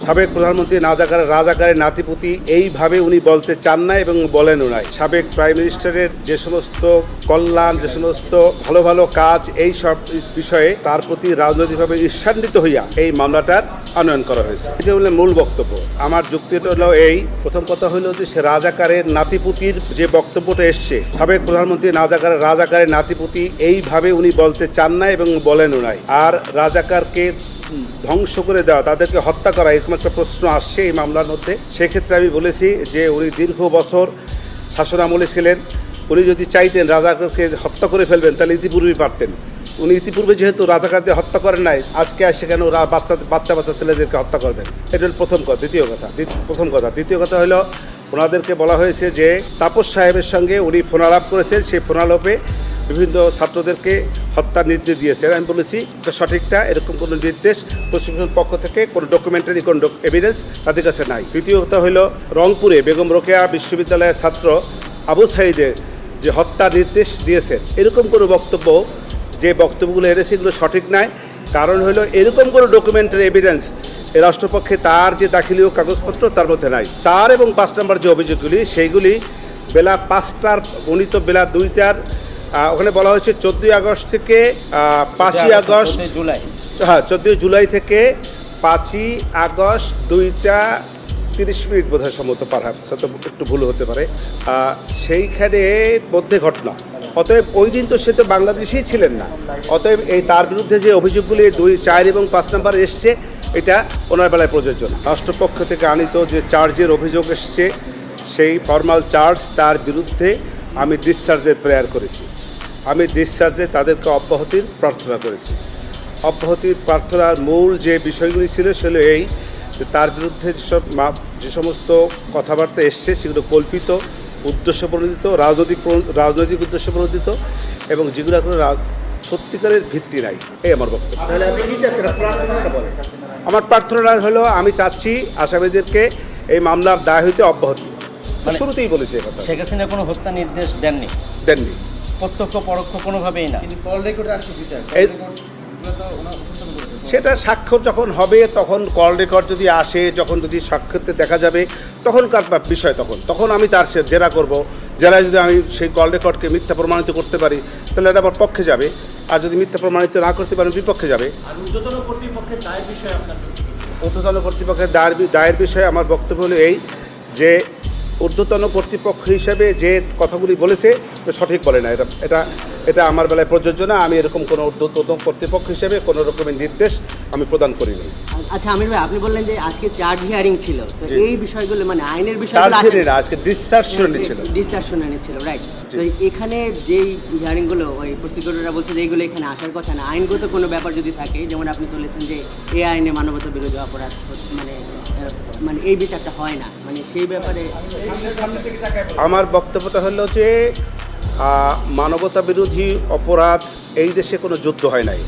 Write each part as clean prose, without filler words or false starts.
সাবেক প্রধানমন্ত্রী রাজাকারের নাতিপুতি এইভাবে উনি বলতে চান না এবং বলেনও নাই। সাবেক প্রাইম মিনিস্টারের যে সমস্ত কল্যাণ, যে সমস্ত ভালো ভালো কাজ, এই সব বিষয়ে তার প্রতি রাজনৈতিকভাবে ঈর্ষান্বিত হইয়া এই মামলাটার আনয়ন করা হয়েছে। এটা হলো মূল বক্তব্য। আমার যুক্তিটা হলো এই, প্রথম কথা হলো যে সে রাজাকারের নাতিপুতির যে বক্তব্যটা এসছে, সাবেক প্রধানমন্ত্রী রাজাকারের নাতিপুতি এইভাবে উনি বলতে চান না এবং বলেনও নাই। আর রাজাকারকে ধ্বংস করে দেওয়া, তাদেরকে হত্যা করা, এরকম একটা প্রশ্ন আসছে এই মামলার মধ্যে। সেক্ষেত্রে আমি বলেছি যে উনি দীর্ঘ বছর শাসনামলে ছিলেন। উনি যদি চাইতেন রাজাকারকে হত্যা করে ফেলবেন তাহলে ইতিপূর্বেই পারতেন। উনি ইতিপূর্বে যেহেতু রাজাকারদের হত্যা করেন নাই, আজকে আসে কেন বাচ্চা ছেলেদেরকে হত্যা করবেন? এটা হল প্রথম কথা। দ্বিতীয় কথা হলো ওনাদেরকে বলা হয়েছে যে তাপস সাহেবের সঙ্গে উনি ফোনালাপ করেছেন, সেই ফোনালাপে বিভিন্ন ছাত্রদেরকে হত্যার নির্দেশ দিয়েছেন। আমি বলেছি এটা সঠিকটা, এরকম কোনো নির্দেশ প্রশাসনের পক্ষ থেকে কোনো ডকুমেন্টারি কোনো এভিডেন্স তাদের কাছে নাই। তৃতীয় কথা হলো রংপুরে বেগম রোকেয়া বিশ্ববিদ্যালয়ের ছাত্র আবু সাঈদের যে হত্যার নির্দেশ দিয়েছেন, এরকম কোনো বক্তব্য, যে বক্তব্যগুলো এনেছে এগুলো সঠিক নয়। কারণ হলো এরকম কোনো ডকুমেন্টারি এভিডেন্স এই রাষ্ট্রপক্ষে তার যে দাখিলীয় কাগজপত্র তার মধ্যে নাই। 4 এবং 5 নম্বর যে অভিযোগগুলি, সেইগুলি বেলা 5টার, উনি তো বেলা 2টার, ওখানে বলা হয়েছে 14 আগস্ট থেকে 5ই আগস্ট, হ্যাঁ 14 জুলাই থেকে 5ই আগস্ট 2টা 30 বোধ হয় সম্ভবত, পারহাপস একটু ভুল হতে পারে, সেইখানে মধ্যে ঘটনা। অতএব ওই দিন তো সে তো বাংলাদেশেই ছিলেন না। অতএব এই তার বিরুদ্ধে যে অভিযোগগুলি 2, 4 এবং 5 নম্বর এসছে, এটা ওনার বেলায় প্রযোজ্য না। রাষ্ট্রপক্ষ থেকে আনিত যে চার্জের অভিযোগ এসছে, সেই ফর্মাল চার্জ, তার বিরুদ্ধে আমি ডিসচার্জের প্রেয়ার করেছি। আমি ডিসচার্জে তাদেরকে অব্যাহতির প্রার্থনা করেছি। অব্যাহতির প্রার্থনার মূল যে বিষয়গুলি ছিল সেগুলো এই, যে তার বিরুদ্ধে যে সমস্ত কথাবার্তা এসছে সেগুলো কল্পিত, উদ্দেশ্যপ্রণোদিত, রাজনৈতিক উদ্দেশ্যপ্রণোদিত, এবং যেগুলো কোনো সত্যিকারের ভিত্তি নাই। এই আমার বক্তব্য। আমার প্রার্থনা হলো, আমি চাচ্ছি আসামিদেরকে এই মামলার দায় হইতে অব্যাহতি। শুরুতেই বলেছি কথা। শেখ হাসিনা কোনো হত্যা নির্দেশ দেননি? প্রত্যক্ষ পরোক্ষ কোনোভাবেই না। সেটা স্বাক্ষর যখন হবে, তখন কল রেকর্ড যদি আসে, যখন যদি সাক্ষাৎতে দেখা যাবে, তখনকার বিষয়, তখন আমি তার জেরা করব। জেরায় যদি আমি সেই কল রেকর্ডকে মিথ্যা প্রমাণিত করতে পারি, তাহলে এটা আমার পক্ষে যাবে। আর যদি মিথ্যা প্রমাণিত না করতে পারেন, বিপক্ষে যাবে। ঊর্ধ্বতন কর্তৃপক্ষের দায়ের বিষয়ে আমার বক্তব্য হলো এই, যে ঊর্ধ্বতন কর্তৃপক্ষ হিসেবে যে কথাগুলি বলেছে সঠিক বলে না। এটা আমার বেলায় প্রযোজ্য না। আমি এরকম কোনো ঊর্ধ্বতন কর্তৃপক্ষ হিসেবে কোনো রকমের নির্দেশ আমি প্রদান করিনি। আচ্ছা আমির ভাই, আপনি বললেন যে আজকে চার্জ হিয়ারিং ছিল, তো এই বিষয়গুলো মানে আইনের বিষয়গুলো আজকে ডিসচার্জ শুনানি ছিল, রাইট? তো এখানে যেই হিয়ারিংগুলো ওই প্রসিকিউটররা বলছে যে এইগুলো এখানে আসার কথা না, আইনগত কোনো ব্যাপার যদি থাকে, যেমন আপনি বলেছেন যে এই আইনে মানবতা বিরোধী অপরাধ মানে এই বিচারটা হয় না, মানে সেই ব্যাপারে আমার বক্তব্যটা হলো যে মানবতা বিরোধী অপরাধ, এই দেশে কোনো যুদ্ধ হয় নাই।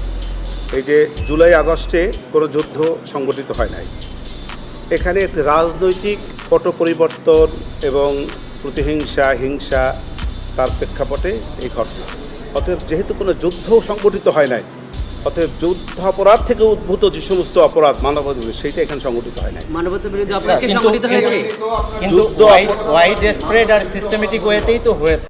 এই যে জুলাই আগস্টে কোনো যুদ্ধ সংগঠিত হয় নাই। এখানে একটি রাজনৈতিক পট পরিবর্তন এবং প্রতিহিংসা, হিংসা, তার প্রেক্ষাপটে এই ঘটনা। অতএব যেহেতু কোনো যুদ্ধ সংগঠিত হয় নাই, অতএব যুদ্ধ অপরাধ থেকে উদ্ভূত যে সমস্ত অপরাধ মানবতা বিরোধী, সেইটা এখানে সংগঠিত হয় নাই। মানবতা বিরোধী অপরাধ সংগঠিত হয়েছে, কিন্তু ওয়াইড স্প্রেড আর সিস্টেমেটিক ওয়েতেই তো হয়েছে।